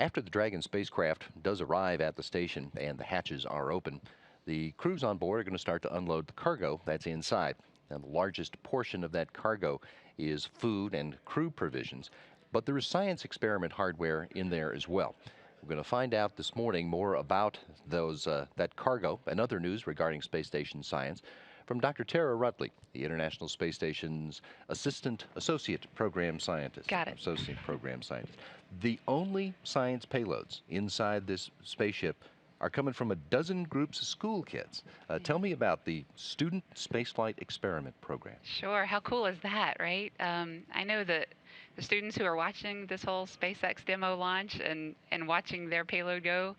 After the Dragon spacecraft does arrive at the station and the hatches are open, the crews on board are going to start to unload the cargo that's inside. Now, the largest portion of that cargo is food and crew provisions, but there is science experiment hardware in there as well. We're going to find out this morning more about that cargo and other news regarding space station science from Dr. Tara Rutley, the International Space Station's Associate Program Scientist. Got it. Associate Program Scientist. The only science payloads inside this spaceship are coming from a dozen groups of school kids. Tell me about the Student Spaceflight Experiment Program. Sure. How cool is that, right? I know that the students who are watching this whole SpaceX demo launch and watching their payload go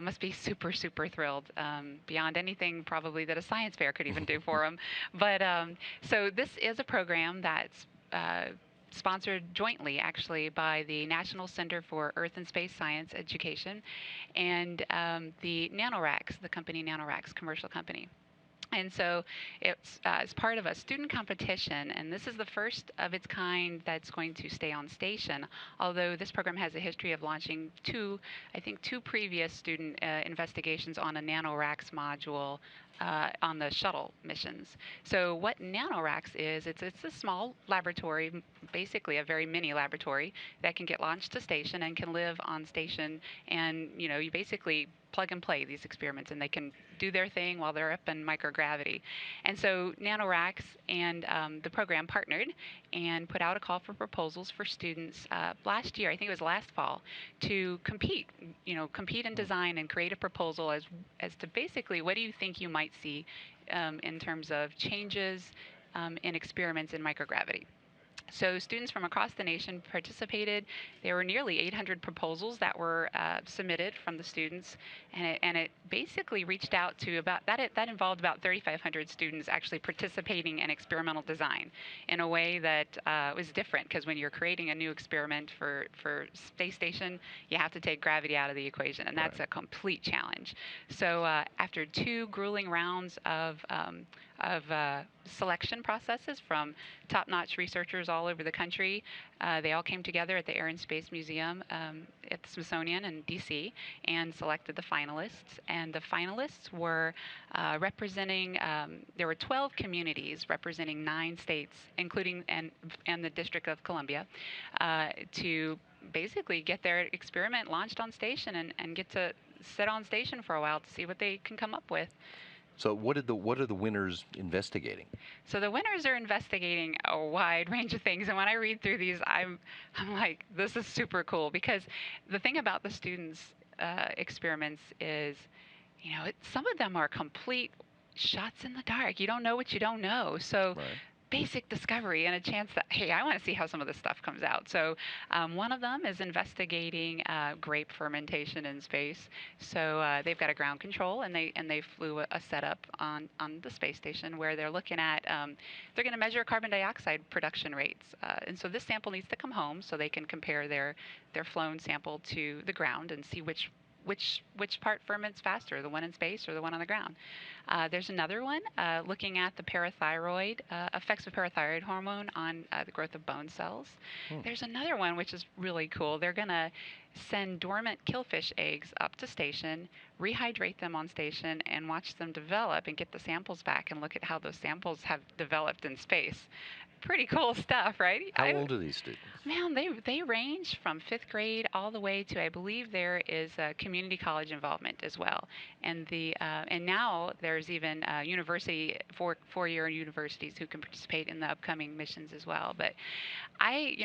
must be super, super thrilled, beyond anything probably that a science fair could even do for them. But so this is a program that's sponsored jointly, actually, by the National Center for Earth and Space Science Education and the NanoRacks, the company NanoRacks, commercial company. And so it's as part of a student competition, and this is the first of its kind that's going to stay on station, although this program has a history of launching I think two previous student investigations on a NanoRacks module on the shuttle missions. So what NanoRacks is, it's a small laboratory, basically a very mini laboratory that can get launched to station and can live on station, and you basically plug and play these experiments, and they can do their thing while they're up in microgravity. And so NanoRacks and the program partnered and put out a call for proposals for students last year, I think it was last fall, to compete, compete and design and create a proposal as to basically what do you think you might see in terms of changes in experiments in microgravity. So students from across the nation participated. There were nearly 800 proposals that were submitted from the students, and it basically reached out to that involved about 3,500 students actually participating in experimental design in a way that was different, because when you're creating a new experiment for space station, you have to take gravity out of the equation, and that's a complete challenge. So after two grueling rounds of selection processes from top-notch researchers all over the country. They all came together at the Air and Space Museum at the Smithsonian in D.C. and selected the finalists. And the finalists were representing, there were 12 communities representing 9 states, including and the District of Columbia, to basically get their experiment launched on station and get to sit on station for a while to see what they can come up with. So what are the winners investigating? So the winners are investigating a wide range of things, and when I read through these, I'm like, this is super cool, because the thing about the students' experiments is, some of them are complete shots in the dark. You don't know what you don't know. So basic discovery and a chance that, hey, I want to see how some of this stuff comes out. So one of them is investigating grape fermentation in space. So they've got a ground control, and they flew a setup on the space station where they're looking at, they're going to measure carbon dioxide production rates. And so this sample needs to come home so they can compare their flown sample to the ground and see which part ferments faster, the one in space or the one on the ground. There's another one looking at the parathyroid effects of parathyroid hormone on the growth of bone cells. There's another one which is really cool. They're going to send dormant killfish eggs up to station, rehydrate them on station, and watch them develop and get the samples back and look at how those samples have developed in space. Pretty cool stuff, right? How old are these students? Man, they range from 5th grade all the way to, I believe there is a community college involvement as well, and and now there's even university 4-year universities who can participate in the upcoming missions as well. But I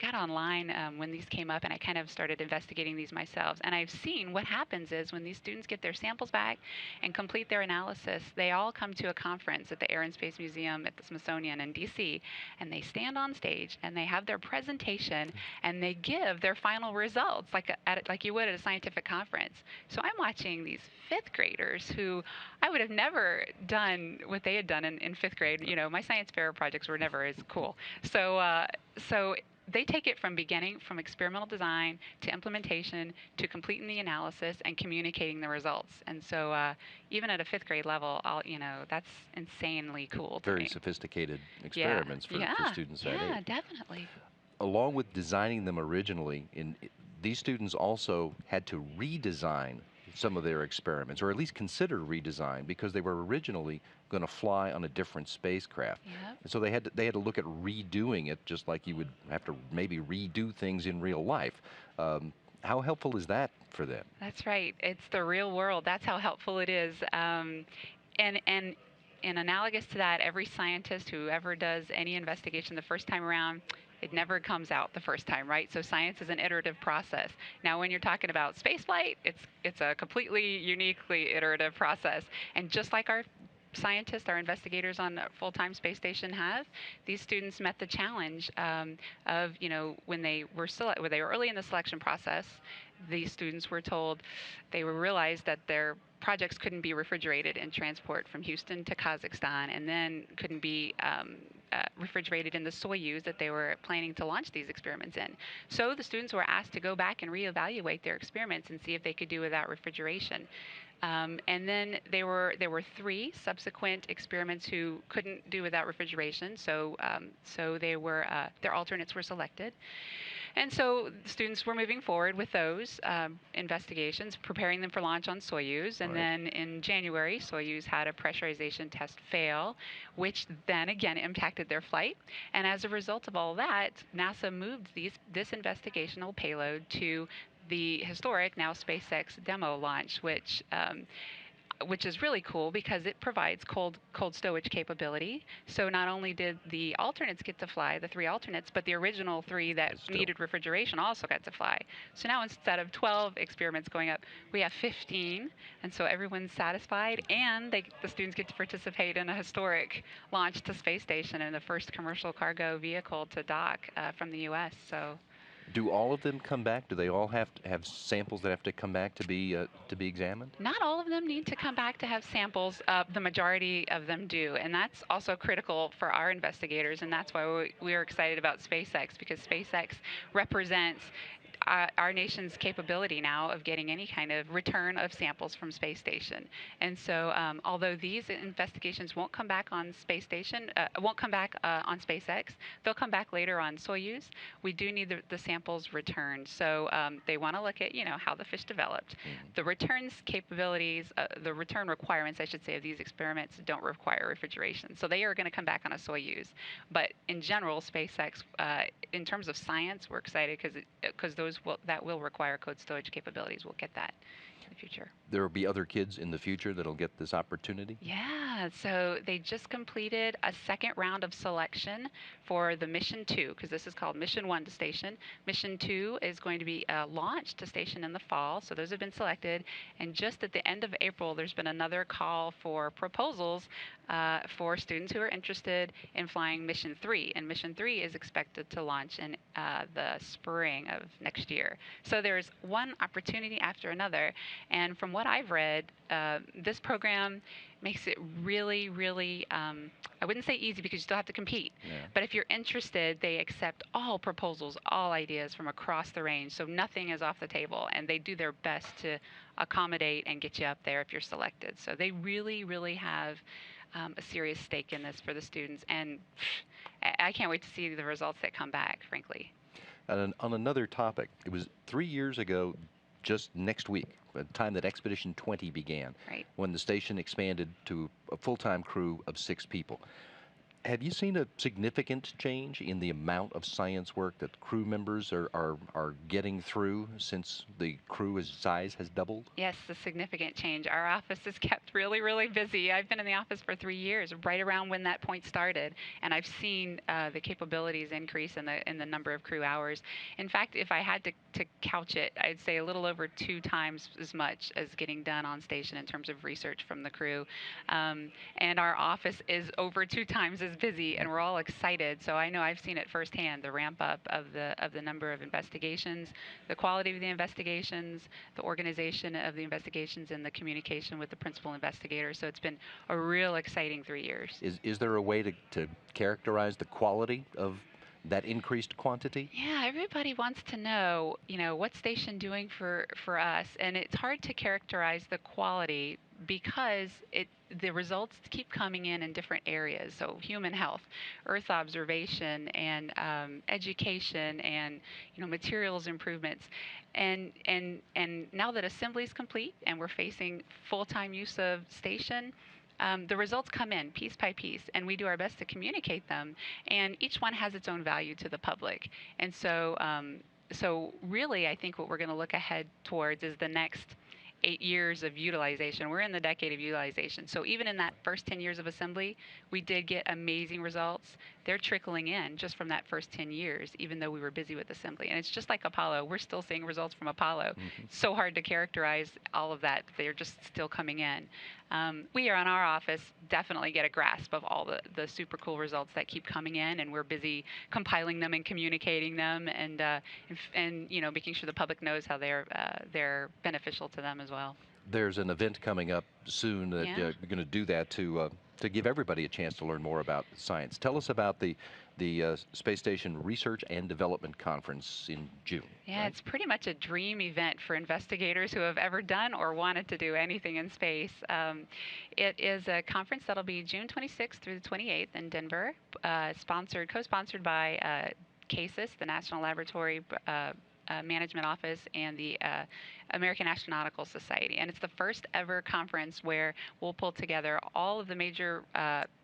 got online when these came up, and I kind of started investigating these myself, and I've seen what happens is when these students get their samples back and complete their analysis, they all come to a conference at the Air and Space Museum at the Smithsonian in DC, and they stand on stage and they have their presentation and they give their final results like you would at a scientific conference. So I'm watching these 5th graders who I would have never done what they had done in 5th grade. My science fair projects were never as cool. So they take it from experimental design to implementation to completing the analysis and communicating the results. And so even at a 5th grade level, that's insanely cool. Very sophisticated experiments for students that age. Yeah, definitely. Along with designing them originally, these students also had to redesign some of their experiments, or at least consider redesign, because they were originally going to fly on a different spacecraft. Yep. And so they had to look at redoing it, just like you would have to maybe redo things in real life. Um, how helpful is that for them? That's right. It's the real world. That's how helpful it is. And in analogous to that, every scientist who ever does any investigation the first time around, it never comes out the first time, right? So science is an iterative process. Now, when you're talking about spaceflight, it's a completely uniquely iterative process. And just like our scientists, our investigators on a full-time space station have, these students met the challenge of, when they were when they were early in the selection process, these students were told they were realized that their projects couldn't be refrigerated in transport from Houston to Kazakhstan, and then couldn't be refrigerated in the Soyuz that they were planning to launch these experiments in. So the students were asked to go back and reevaluate their experiments and see if they could do without refrigeration. And then there were three subsequent experiments who couldn't do without refrigeration. So their alternates were selected. And so students were moving forward with those investigations, preparing them for launch on Soyuz. And Right. then in January, Soyuz had a pressurization test fail, which then again impacted their flight. And as a result of all that, NASA moved this investigational payload to the historic, now SpaceX demo launch, which is really cool because it provides cold stowage capability. So not only did the alternates get to fly, the three alternates, but the original three that needed refrigeration also got to fly. So now instead of 12 experiments going up, we have 15, and so everyone's satisfied, and the students get to participate in a historic launch to space station and the first commercial cargo vehicle to dock from the U.S. So. Do all of them come back? Do they all have to have samples that have to come back to be examined? Not all of them need to come back to have samples. The majority of them do. And that's also critical for our investigators. And that's why we are excited about SpaceX, because SpaceX represents our nation's capability now of getting any kind of return of samples from space station. And so, although these investigations won't come back on space station, won't come back on SpaceX, they'll come back later on Soyuz. We do need the samples returned. So they want to look at how the fish developed. The returns capabilities, the return requirements, I should say, of these experiments don't require refrigeration. So they are going to come back on a Soyuz. But in general, SpaceX, in terms of science, we're excited because those that will require cold storage capabilities. We'll get that in the future. There will be other kids in the future that'll get this opportunity? Yeah, so they just completed a second round of selection for the Mission 2, because this is called Mission 1 to station. Mission 2 is going to be launched to station in the fall, so those have been selected. And just at the end of April, there's been another call for proposals for students who are interested in flying Mission 3. And Mission 3 is expected to launch in the spring of next year. So there's one opportunity after another. And from what I've read, this program makes it really, really, I wouldn't say easy because you still have to compete. Yeah. But if you're interested, they accept all proposals, all ideas from across the range. So nothing is off the table. And they do their best to accommodate and get you up there if you're selected. So they really, really have a serious stake in this for the students. And I can't wait to see the results that come back, frankly. And on another topic, it was 3 years ago, just next week, the time that Expedition 20 began, Right. when the station expanded to a full-time crew of 6 people. Have you seen a significant change in the amount of science work that crew members are getting through since the crew size has doubled? Yes, a significant change. Our office is kept really, really busy. I've been in the office for 3 years, right around when that point started, and I've seen the capabilities increase in the number of crew hours. In fact, if I had to couch it, I'd say a little over 2 times as much as getting done on station in terms of research from the crew. And our office is over 2 times as busy, and we're all excited. So I know I've seen it firsthand, the ramp up of the number of investigations, the quality of the investigations, the organization of the investigations, and the communication with the principal investigator. So it's been a real exciting 3 years. Is there a way to characterize the quality of that increased quantity? Yeah, everybody wants to know, what's station doing for us, and it's hard to characterize the quality because the results keep coming in different areas. So human health, Earth observation, and education, and materials improvements, and now that assembly is complete and we're facing full-time use of station. The results come in piece by piece, and we do our best to communicate them. And each one has its own value to the public. And so really, I think what we're going to look ahead towards is the next 8 years of utilization. We're in the decade of utilization. So even in that first 10 years of assembly, we did get amazing results. They're trickling in just from that first 10 years, even though we were busy with assembly. And it's just like Apollo. We're still seeing results from Apollo. It's so hard to characterize all of that. They're just still coming in. We are in our office definitely get a grasp of all the super cool results that keep coming in, and we're busy compiling them and communicating them, and making sure the public knows how they're beneficial to them as well. There's an event coming up soon that Yeah. you're going to do that to give everybody a chance to learn more about science. Tell us about the Space Station Research and Development Conference in June. Yeah, Right? it's pretty much a dream event for investigators who have ever done or wanted to do anything in space. It is a conference that'll be June 26th through the 28th in Denver, co-sponsored by CASIS, the National Laboratory Management Office, and the American Astronautical Society. And it's the first ever conference where we'll pull together all of the major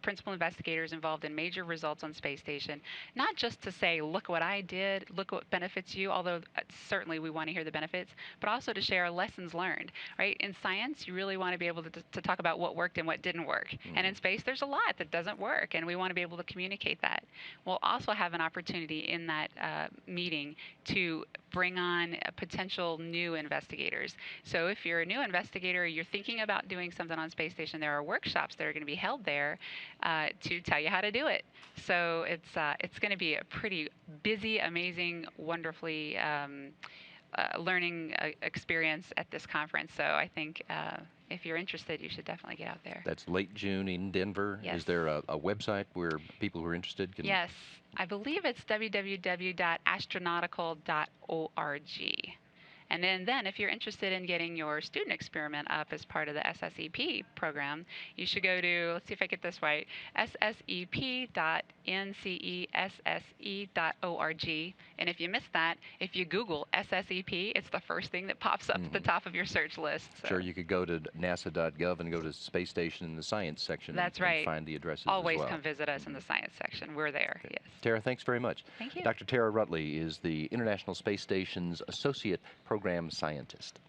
principal investigators involved in major results on space station, not just to say, look what I did, look what benefits you, although certainly we want to hear the benefits, but also to share lessons learned, right? In science, you really want to be able to talk about what worked and what didn't work. And in space, there's a lot that doesn't work, and we want to be able to communicate that. We'll also have an opportunity in that meeting to bring on potential new investigators. So if you're a new investigator, you're thinking about doing something on space station, there are workshops that are going to be held there to tell you how to do it. So it's going to be a pretty busy, amazing, wonderfully learning experience at this conference. So I think if you're interested, you should definitely get out there. That's late June in Denver. Yes. Is there a website where people who are interested can? Yes, I believe it's www.astronautical.org. And then if you're interested in getting your student experiment up as part of the SSEP program, you should go to, let's see if I get this right, ssep.ncesse.org. And if you missed that, if you Google SSEP, it's the first thing that pops up at the top of your search list. So. Sure, you could go to nasa.gov and go to Space Station in the Science section. That's right. And find the addresses Always as well. come visit us in the Science section. We're there, Okay. yes. Tara, thanks very much. Thank you. Dr. Tara Rutley is the International Space Station's Associate Program Scientist.